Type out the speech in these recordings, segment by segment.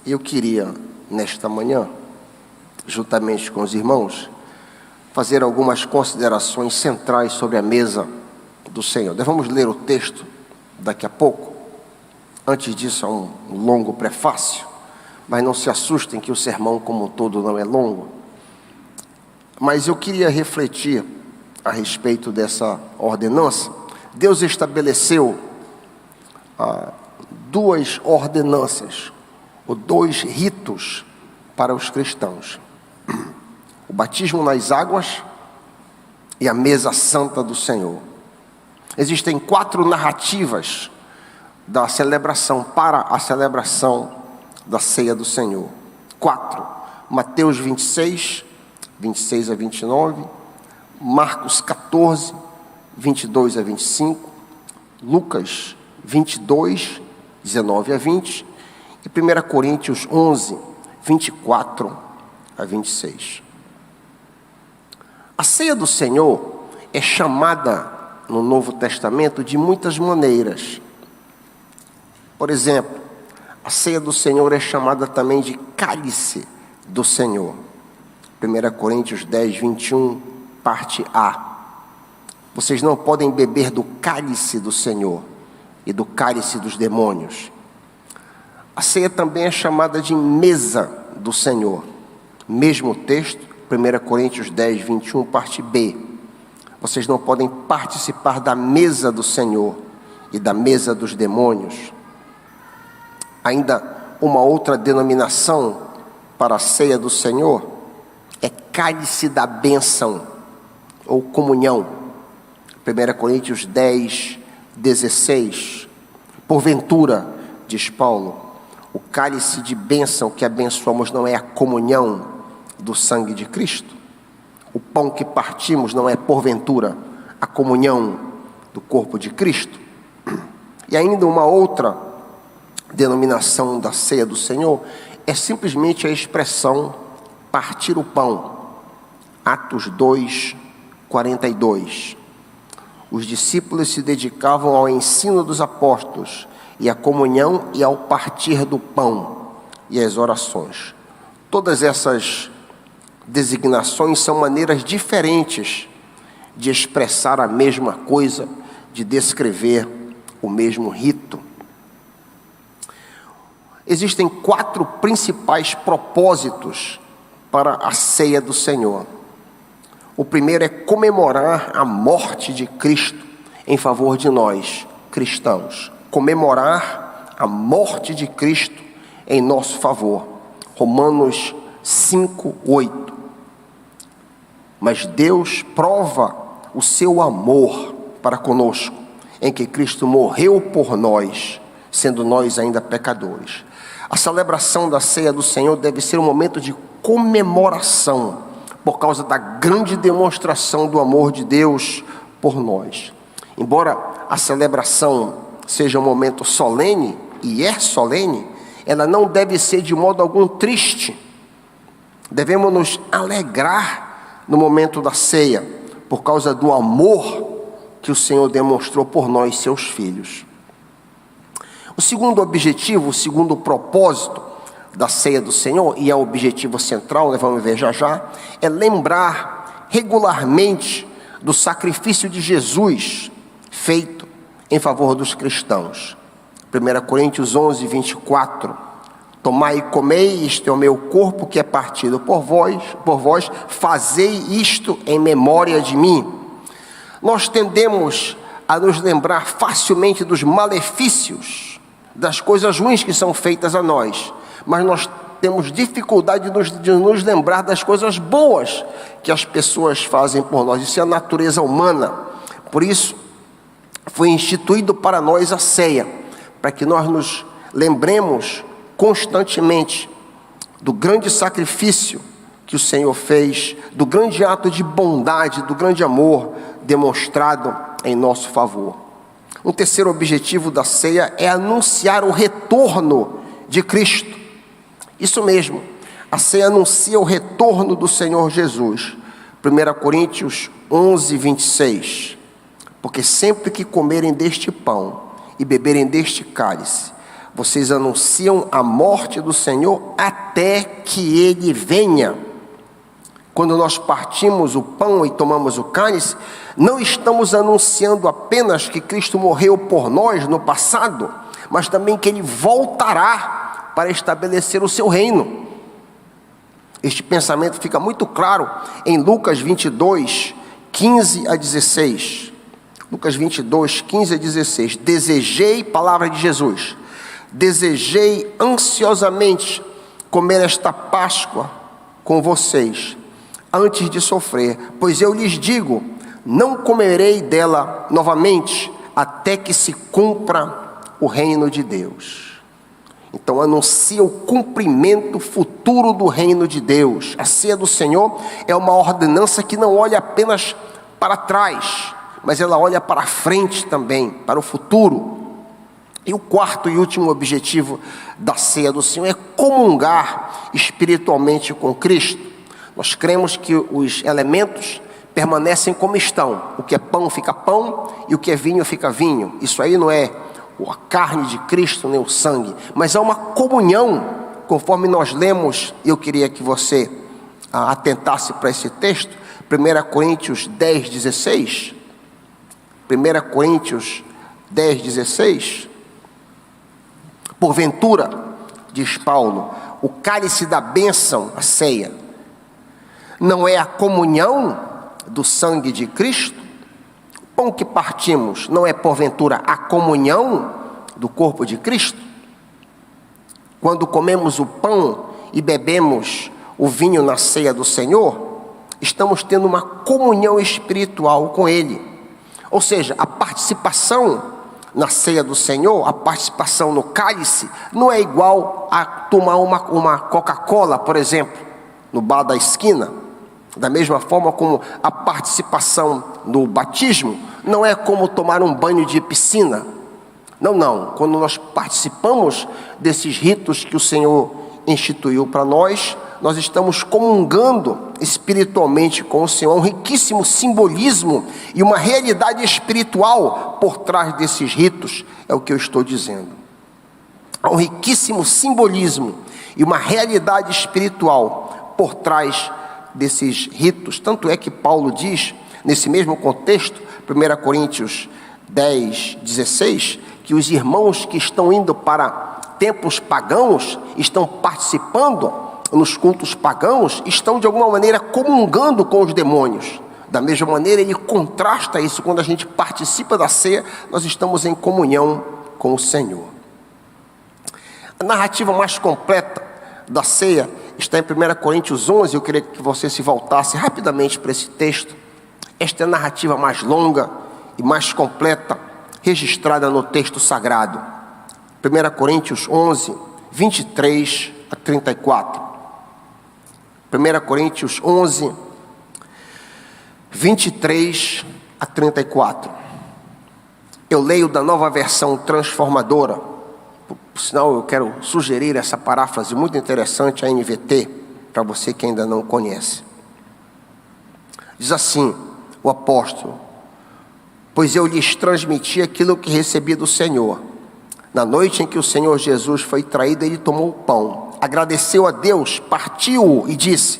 Eu queria, nesta manhã, juntamente com os irmãos, fazer algumas considerações centrais sobre a mesa do Senhor. Nós vamos ler o texto daqui a pouco. Antes disso, há um longo prefácio, mas não se assustem que o sermão como um todo não é longo. Mas eu queria refletir a respeito dessa ordenança. Deus estabeleceu duas ordenanças, ou dois ritos para os cristãos: o batismo nas águas e a mesa santa do Senhor. Existem 4 narrativas da celebração para a celebração da ceia do Senhor. 4: Mateus 26, 26 a 29, Marcos 14, 22 a 25, Lucas 22, 19 a 20 e 1 Coríntios 11, 24 a 26. A ceia do Senhor é chamada no Novo Testamento de muitas maneiras. Por exemplo, a ceia do Senhor é chamada também de cálice do Senhor. 1 Coríntios 10, 21, parte A. Vocês não podem beber do cálice do Senhor e do cálice dos demônios. A ceia também é chamada de mesa do Senhor. Mesmo texto, 1 Coríntios 10, 21, parte B. Vocês não podem participar da mesa do Senhor e da mesa dos demônios. Ainda uma outra denominação para a ceia do Senhor é cálice da bênção ou comunhão. 1 Coríntios 10, 16. Porventura, diz Paulo, o cálice de bênção que abençoamos não é a comunhão do sangue de Cristo? O pão que partimos não é, porventura, a comunhão do corpo de Cristo? E ainda uma outra denominação da ceia do Senhor é simplesmente a expressão partir o pão. Atos 2, 42. Os discípulos se dedicavam ao ensino dos apóstolos e à comunhão e ao partir do pão e às orações. Todas essas designações são maneiras diferentes de expressar a mesma coisa, de descrever o mesmo rito. Existem 4 principais propósitos para a ceia do Senhor. O primeiro é comemorar a morte de Cristo em favor de nós, cristãos. Comemorar a morte de Cristo em nosso favor. Romanos 5, 8. Mas Deus prova o seu amor para conosco, em que Cristo morreu por nós, sendo nós ainda pecadores. A celebração da ceia do Senhor deve ser um momento de comemoração, por causa da grande demonstração do amor de Deus por nós. Embora a celebração seja um momento solene, e é solene, ela não deve ser de modo algum triste. Devemos nos alegrar no momento da ceia, por causa do amor que o Senhor demonstrou por nós, seus filhos. O segundo objetivo, o segundo propósito da ceia do Senhor, e é o objetivo central, nós vamos ver já, é lembrar regularmente do sacrifício de Jesus feito em favor dos cristãos. 1 Coríntios 11, 24. Tomai e comei, isto é o meu corpo que é partido por vós, fazei isto em memória de mim. Nós tendemos a nos lembrar facilmente dos malefícios, das coisas ruins que são feitas a nós, mas nós temos dificuldade de nos lembrar das coisas boas que as pessoas fazem por nós. Isso é a natureza humana. Por isso, foi instituído para nós a ceia, para que nós nos lembremos constantemente do grande sacrifício que o Senhor fez, do grande ato de bondade, do grande amor demonstrado em nosso favor. Um terceiro objetivo da ceia é anunciar o retorno de Cristo. Isso mesmo, a ceia anuncia o retorno do Senhor Jesus. 1 Coríntios 11, 26. Porque sempre que comerem deste pão e beberem deste cálice, vocês anunciam a morte do Senhor até que Ele venha. Quando nós partimos o pão e tomamos o cálice, não estamos anunciando apenas que Cristo morreu por nós no passado, mas também que Ele voltará para estabelecer o seu reino. Este pensamento fica muito claro em Lucas 22, 15 a 16. Lucas 22, 15 a 16. Desejei, palavra de Jesus, desejei ansiosamente comer esta Páscoa com vocês, antes de sofrer, pois eu lhes digo, não comerei dela novamente, até que se cumpra o reino de Deus. Então anuncia o cumprimento futuro do reino de Deus. A ceia do Senhor é uma ordenança que não olha apenas para trás, mas ela olha para frente também, para o futuro. E o quarto e último objetivo da ceia do Senhor é comungar espiritualmente com Cristo. Nós cremos que os elementos permanecem como estão. O que é pão fica pão e o que é vinho fica vinho. Isso aí não é a carne de Cristo nem o sangue, mas há uma comunhão, conforme nós lemos. Eu queria que você atentasse para esse texto, 1 Coríntios 10, 16. 1 Coríntios 10, 16. Porventura, diz Paulo, o cálice da bênção, a ceia, não é a comunhão do sangue de Cristo? O pão que partimos não é porventura a comunhão do corpo de Cristo? Quando comemos o pão e bebemos o vinho na ceia do Senhor, estamos tendo uma comunhão espiritual com Ele. Ou seja, a participação na ceia do Senhor, a participação no cálice, não é igual a tomar uma Coca-Cola, por exemplo, no bar da esquina. Da mesma forma como a participação no batismo não é como tomar um banho de piscina. Não. Quando nós participamos desses ritos que o Senhor instituiu para nós, nós estamos comungando espiritualmente com o Senhor. Um riquíssimo simbolismo e uma realidade espiritual por trás desses ritos, é o que eu estou dizendo. Há um riquíssimo simbolismo e uma realidade espiritual por trás desses ritos. Tanto é que Paulo diz, nesse mesmo contexto, 1 Coríntios 10, 16, que os irmãos que estão indo para templos pagãos, estão participando nos cultos pagãos, estão de alguma maneira comungando com os demônios. Da mesma maneira, ele contrasta isso. Quando a gente participa da ceia, nós estamos em comunhão com o Senhor. A narrativa mais completa da ceia está em 1 Coríntios 11, eu queria que você se voltasse rapidamente para esse texto. Esta é a narrativa mais longa e mais completa, registrada no texto sagrado. 1 Coríntios 11, 23 a 34. 1 Coríntios 11, 23 a 34. Eu leio da Nova Versão Transformadora. Por sinal, eu quero sugerir essa paráfrase muito interessante, a NVT, para você que ainda não conhece. Diz assim o apóstolo: pois eu lhes transmiti aquilo que recebi do Senhor. Na noite em que o Senhor Jesus foi traído, ele tomou o pão, agradeceu a Deus, partiu-o e disse: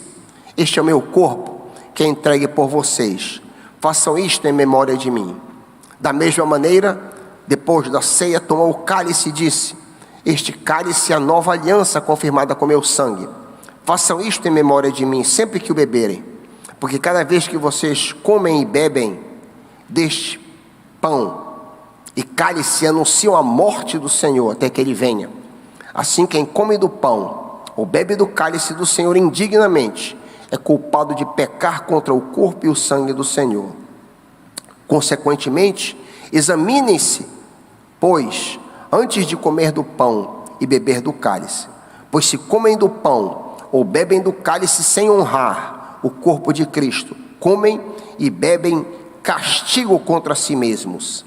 este é o meu corpo, que é entregue por vocês. Façam isto em memória de mim. Da mesma maneira, depois da ceia, tomou o cálice e disse: este cálice é a nova aliança confirmada com meu sangue. Façam isto em memória de mim, sempre que o beberem. Porque cada vez que vocês comem e bebem deste pão e cálice, anunciam a morte do Senhor até que Ele venha. Assim, quem come do pão ou bebe do cálice do Senhor indignamente é culpado de pecar contra o corpo e o sangue do Senhor. Consequentemente, examinem-se, pois, antes de comer do pão e beber do cálice. Pois se comem do pão ou bebem do cálice sem honrar o corpo de Cristo, comem e bebem castigo contra si mesmos.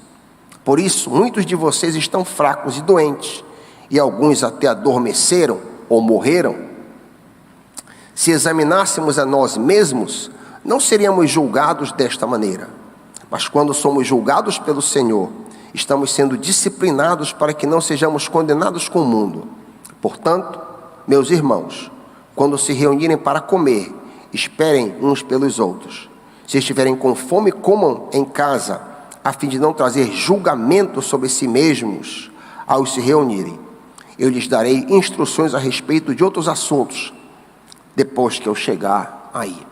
Por isso, muitos de vocês estão fracos e doentes, e alguns até adormeceram ou morreram. Se examinássemos a nós mesmos, não seríamos julgados desta maneira. Mas quando somos julgados pelo Senhor, estamos sendo disciplinados para que não sejamos condenados com o mundo. Portanto, meus irmãos, quando se reunirem para comer, esperem uns pelos outros. Se estiverem com fome, comam em casa, a fim de não trazer julgamento sobre si mesmos ao se reunirem. Eu lhes darei instruções a respeito de outros assuntos, depois que eu chegar aí.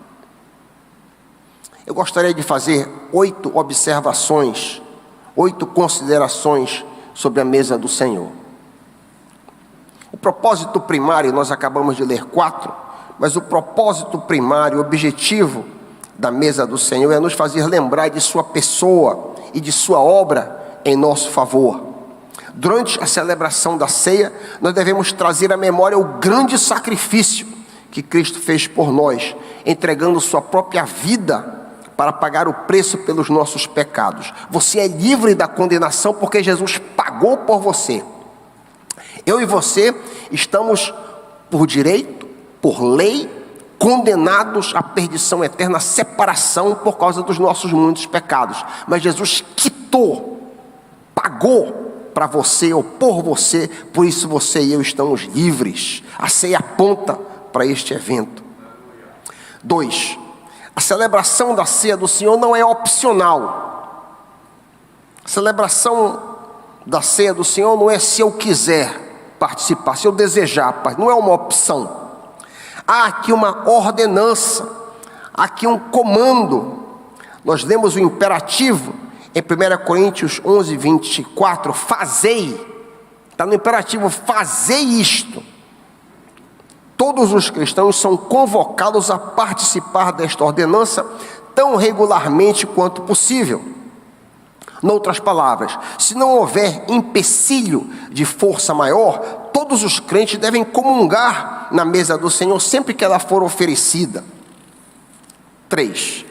Eu gostaria de fazer 8 observações, 8 considerações sobre a mesa do Senhor. O propósito primário, nós acabamos de ler 4, mas o propósito primário, o objetivo da mesa do Senhor é nos fazer lembrar de sua pessoa e de sua obra em nosso favor. Durante a celebração da ceia, nós devemos trazer à memória o grande sacrifício que Cristo fez por nós, entregando sua própria vida para pagar o preço pelos nossos pecados. Você é livre da condenação porque Jesus pagou por você. Eu e você estamos, por direito, por lei, condenados à perdição eterna, à separação por causa dos nossos muitos pecados. Mas Jesus quitou, pagou para você ou por você, por isso você e eu estamos livres. A ceia aponta para este evento. 2. A celebração da ceia do Senhor não é opcional. A celebração da ceia do Senhor não é se eu quiser participar, se eu desejar, não é uma opção. Há aqui uma ordenança, há aqui um comando. Nós lemos o imperativo em 1 Coríntios 11, 24, fazei, está no imperativo, fazei isto. Todos os cristãos são convocados a participar desta ordenança tão regularmente quanto possível. Noutras palavras, se não houver empecilho de força maior, todos os crentes devem comungar na mesa do Senhor sempre que ela for oferecida. 3.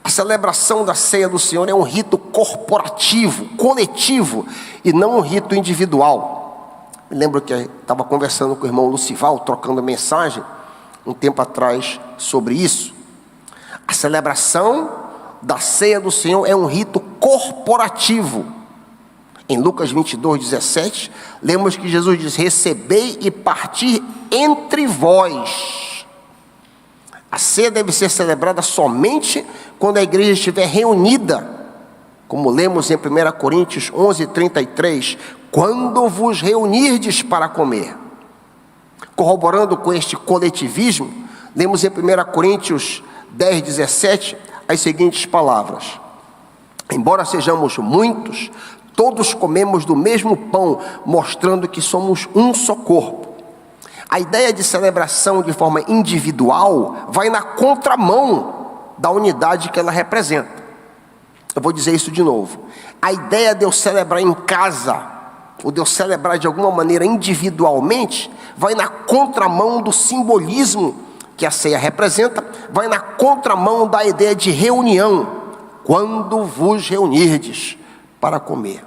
A celebração da ceia do Senhor é um rito corporativo, coletivo, e não um rito individual. Me lembro que estava conversando com o irmão Lucival, trocando mensagem, um tempo atrás, sobre isso. A celebração da ceia do Senhor é um rito corporativo. Em Lucas 22, 17, lemos que Jesus diz: recebei e partir entre vós. A ceia deve ser celebrada somente quando a igreja estiver reunida, como lemos em 1 Coríntios 11, 33, quando vos reunirdes para comer. Corroborando com este coletivismo, lemos em 1 Coríntios 10, 17, as seguintes palavras: embora sejamos muitos, todos comemos do mesmo pão, mostrando que somos um só corpo. A ideia de celebração de forma individual vai na contramão da unidade que ela representa. Eu vou dizer isso de novo. A ideia de eu celebrar em casa, ou de eu celebrar de alguma maneira individualmente, vai na contramão do simbolismo que a ceia representa, vai na contramão da ideia de reunião, quando vos reunirdes para comer.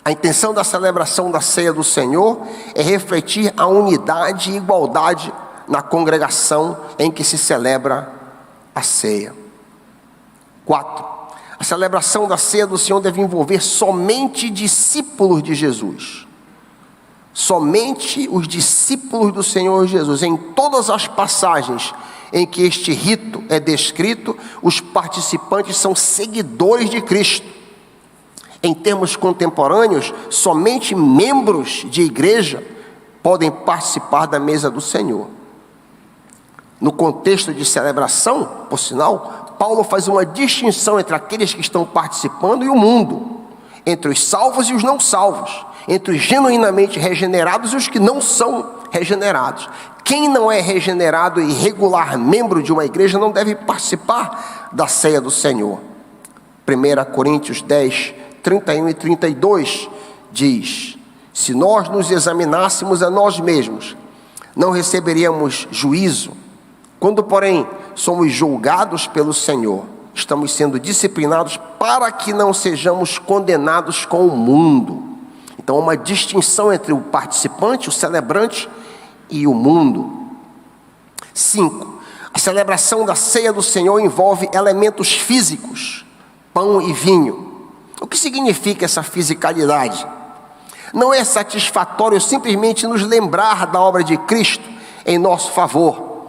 A intenção da celebração da ceia do Senhor é refletir a unidade e igualdade na congregação em que se celebra a ceia. 4. A celebração da ceia do Senhor deve envolver somente discípulos de Jesus. Somente os discípulos do Senhor Jesus. Em todas as passagens em que este rito é descrito, os participantes são seguidores de Cristo. Em termos contemporâneos, somente membros de igreja podem participar da mesa do Senhor. No contexto de celebração, por sinal, Paulo faz uma distinção entre aqueles que estão participando e o mundo, entre os salvos e os não salvos, entre os genuinamente regenerados e os que não são regenerados. Quem não é regenerado e regular membro de uma igreja não deve participar da ceia do Senhor. 1 Coríntios 10, 31 e 32 diz: se nós nos examinássemos a nós mesmos, não receberíamos juízo. Quando, porém, somos julgados pelo Senhor, estamos sendo disciplinados para que não sejamos condenados com o mundo. Então, há uma distinção entre o participante, o celebrante, e o mundo. 5. A celebração da ceia do Senhor envolve elementos físicos, pão e vinho. O que significa essa fisicalidade? Não é satisfatório simplesmente nos lembrar da obra de Cristo em nosso favor.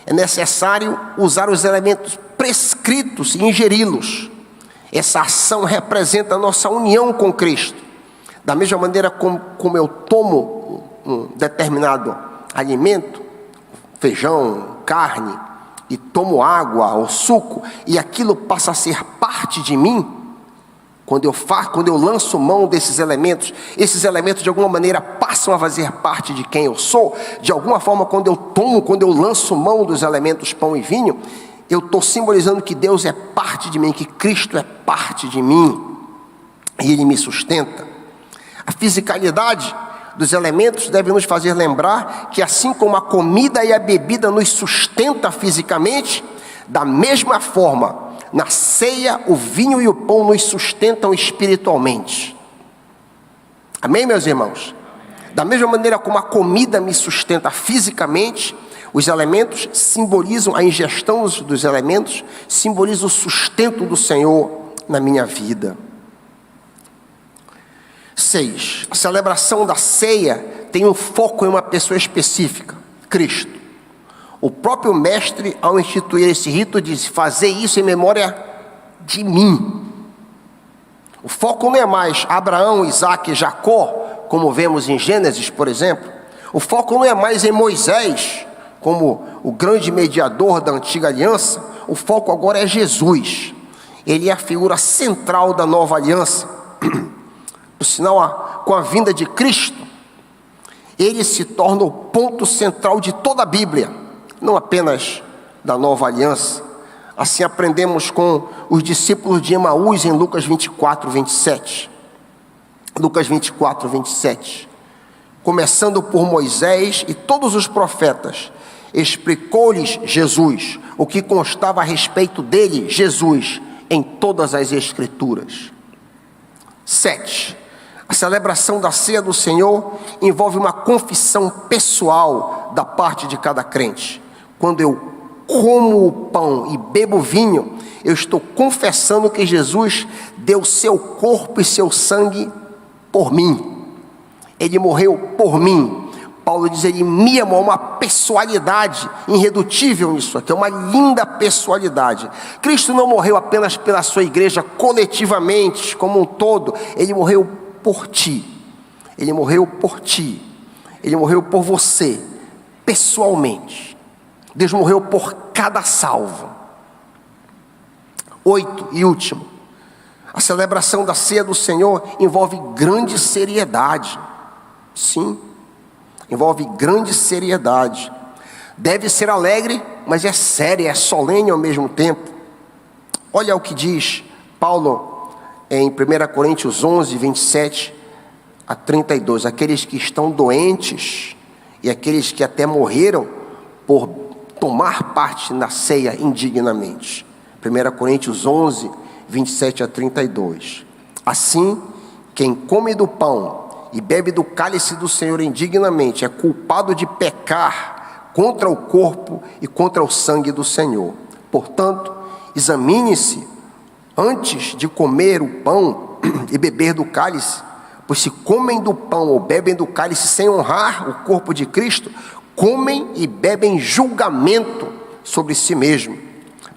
É necessário usar os elementos prescritos e ingeri-los. Essa ação representa a nossa união com Cristo. Da mesma maneira como eu tomo um determinado alimento, feijão, carne, e tomo água ou suco, e aquilo passa a ser parte de mim, quando eu lanço mão desses elementos, esses elementos de alguma maneira passam a fazer parte de quem eu sou. De alguma forma, quando eu lanço mão dos elementos pão e vinho, eu estou simbolizando que Deus é parte de mim, que Cristo é parte de mim, e Ele me sustenta. A fisicalidade dos elementos deve nos fazer lembrar que, assim como a comida e a bebida nos sustenta fisicamente, da mesma forma, na ceia, o vinho e o pão nos sustentam espiritualmente. Amém, meus irmãos? Da mesma maneira como a comida me sustenta fisicamente, os elementos simbolizam a ingestão dos elementos, simbolizam o sustento do Senhor na minha vida. 6. A celebração da ceia tem um foco em uma pessoa específica, Cristo. O próprio mestre, ao instituir esse rito, diz: fazer isso em memória de mim. O foco não é mais Abraão, Isaque e Jacó, como vemos em Gênesis, por exemplo. O foco não é mais em Moisés, como o grande mediador da antiga aliança. O foco agora é Jesus. Ele é a figura central da nova aliança. Por sinal, com a vinda de Cristo, ele se torna o ponto central de toda a Bíblia, não apenas da nova aliança. Assim aprendemos com os discípulos de Emaús em Lucas 24, 27. Lucas 24, 27. Começando por Moisés e todos os profetas, explicou-lhes Jesus o que constava a respeito dele, Jesus, em todas as Escrituras. 7. A celebração da ceia do Senhor envolve uma confissão pessoal da parte de cada crente. Quando eu como o pão e bebo o vinho, eu estou confessando que Jesus deu seu corpo e seu sangue por mim. Ele morreu por mim. Paulo diz: ele me amou. Uma pessoalidade irredutível nisso aqui, é uma linda pessoalidade. Cristo não morreu apenas pela sua igreja coletivamente, como um todo. Ele morreu por ti. Ele morreu por ti. Ele morreu por você, pessoalmente. Deus morreu por cada salvo. 8 e último. A celebração da ceia do Senhor envolve grande seriedade. Sim, envolve grande seriedade. Deve ser alegre, mas é séria, é solene ao mesmo tempo. Olha o que diz Paulo em 1 Coríntios 11, 27 a 32. Aqueles que estão doentes e aqueles que até morreram por tomar parte na ceia indignamente. 1 Coríntios 11, 27 a 32. Assim, quem come do pão e bebe do cálice do Senhor indignamente é culpado de pecar contra o corpo e contra o sangue do Senhor. Portanto, examine-se antes de comer o pão e beber do cálice, pois se comem do pão ou bebem do cálice sem honrar o corpo de Cristo, comem e bebem julgamento sobre si mesmo.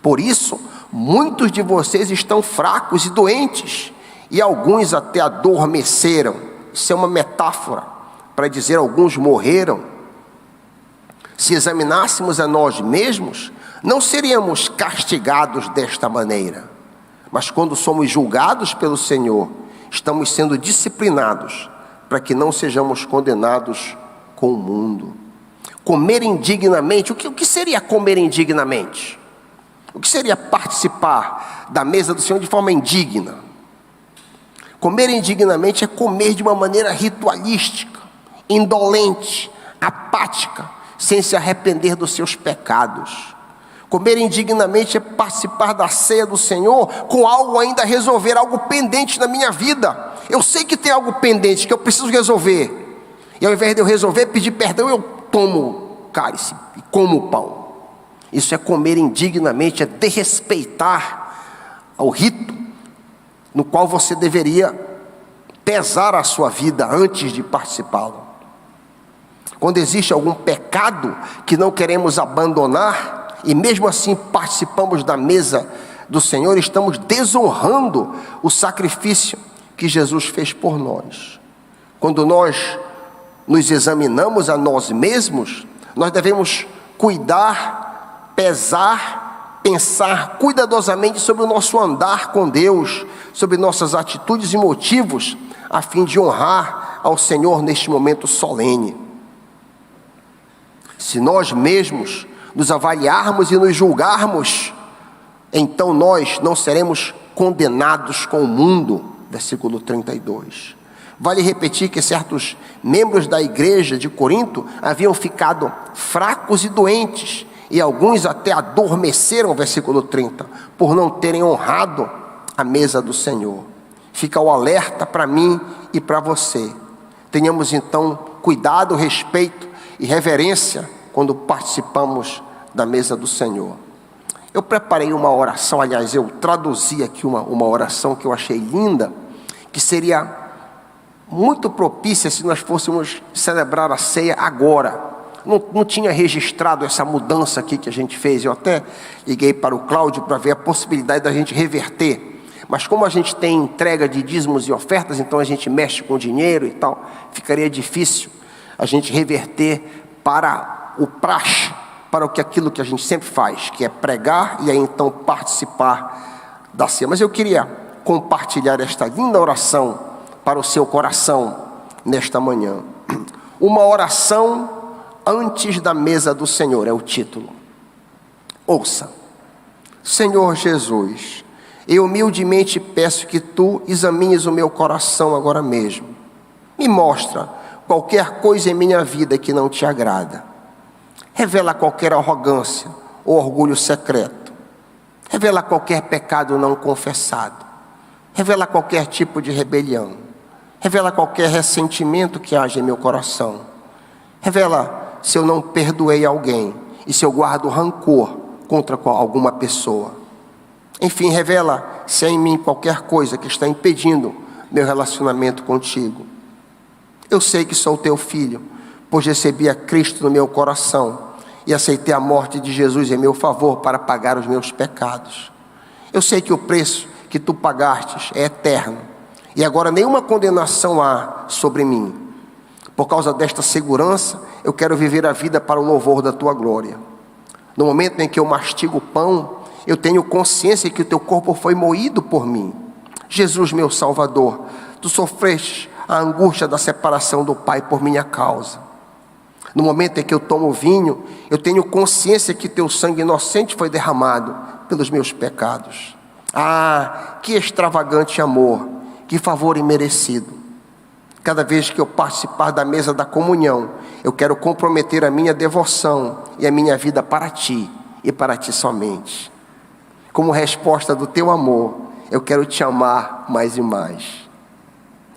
Por isso, muitos de vocês estão fracos e doentes, e alguns até adormeceram. Isso é uma metáfora para dizer alguns morreram. Se examinássemos a nós mesmos, não seríamos castigados desta maneira. Mas quando somos julgados pelo Senhor, estamos sendo disciplinados para que não sejamos condenados com o mundo. Comer indignamente, o que seria comer indignamente? O que seria participar da mesa do Senhor de forma indigna? Comer indignamente é comer de uma maneira ritualística, indolente, apática, sem se arrepender dos seus pecados. Comer indignamente é participar da ceia do Senhor com algo ainda a resolver, algo pendente na minha vida. Eu sei que tem algo pendente que eu preciso resolver. E ao invés de eu resolver, pedir perdão, eu tomo o cálice e como o pão. Isso é comer indignamente, é desrespeitar ao rito no qual você deveria pesar a sua vida antes de participá-lo. Quando existe algum pecado que não queremos abandonar, e mesmo assim participamos da mesa do Senhor, estamos desonrando o sacrifício que Jesus fez por nós. Quando nós nos examinamos a nós mesmos, nós devemos cuidar, pesar, pensar cuidadosamente sobre o nosso andar com Deus, sobre nossas atitudes e motivos, a fim de honrar ao Senhor neste momento solene. Se nós mesmos nos avaliarmos e nos julgarmos, então nós não seremos condenados com o mundo. Versículo 32. Vale repetir que certos membros da igreja de Corinto haviam ficado fracos e doentes, e alguns até adormeceram, versículo 30, por não terem honrado a mesa do Senhor. Fica o alerta para mim e para você. Tenhamos então cuidado, respeito e reverência quando participamos da mesa do Senhor. Eu preparei uma oração, aliás, eu traduzi aqui uma oração que eu achei linda, que seria muito propícia se nós fôssemos celebrar a ceia agora. Não tinha registrado essa mudança aqui que a gente fez. Eu até liguei para o Cláudio para ver a possibilidade da gente reverter. Mas como a gente tem entrega de dízimos e ofertas, então a gente mexe com dinheiro e tal, ficaria difícil a gente reverter para o praxe, para aquilo que a gente sempre faz, que é pregar e aí então participar da ceia. Mas eu queria compartilhar esta linda oração para o seu coração nesta manhã. Uma oração antes da mesa do Senhor é o título. Ouça. Senhor Jesus, eu humildemente peço que tu examines o meu coração agora mesmo. Me mostra qualquer coisa em minha vida que não te agrada. Revela qualquer arrogância ou orgulho secreto. Revela qualquer pecado não confessado. Revela qualquer tipo de rebelião. Revela qualquer ressentimento que haja em meu coração. Revela se eu não perdoei alguém e se eu guardo rancor contra alguma pessoa. Enfim, revela se há em mim qualquer coisa que está impedindo meu relacionamento contigo. Eu sei que sou teu filho, pois recebi a Cristo no meu coração e aceitei a morte de Jesus em meu favor para pagar os meus pecados. Eu sei que o preço que tu pagastes é eterno e agora nenhuma condenação há sobre mim. Por causa desta segurança, eu quero viver a vida para o louvor da tua glória. No momento em que eu mastigo o pão, eu tenho consciência que o teu corpo foi moído por mim. Jesus, meu Salvador, tu sofreste a angústia da separação do Pai por minha causa. No momento em que eu tomo o vinho, eu tenho consciência que teu sangue inocente foi derramado pelos meus pecados. Ah, que extravagante amor, que favor imerecido. Cada vez que eu participar da mesa da comunhão, eu quero comprometer a minha devoção e a minha vida para ti e para ti somente. Como resposta do teu amor, eu quero te amar mais e mais.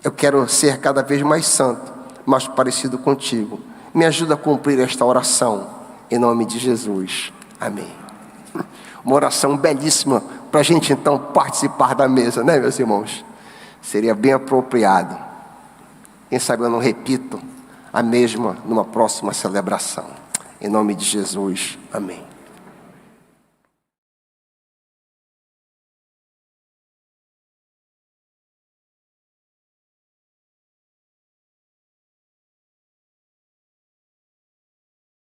Eu quero ser cada vez mais santo, mais parecido contigo. Me ajuda a cumprir esta oração, em nome de Jesus. Amém. Uma oração belíssima para a gente então participar da mesa, né, meus irmãos? Seria bem apropriado. Quem sabe eu não repito a mesma numa próxima celebração. Em nome de Jesus. Amém.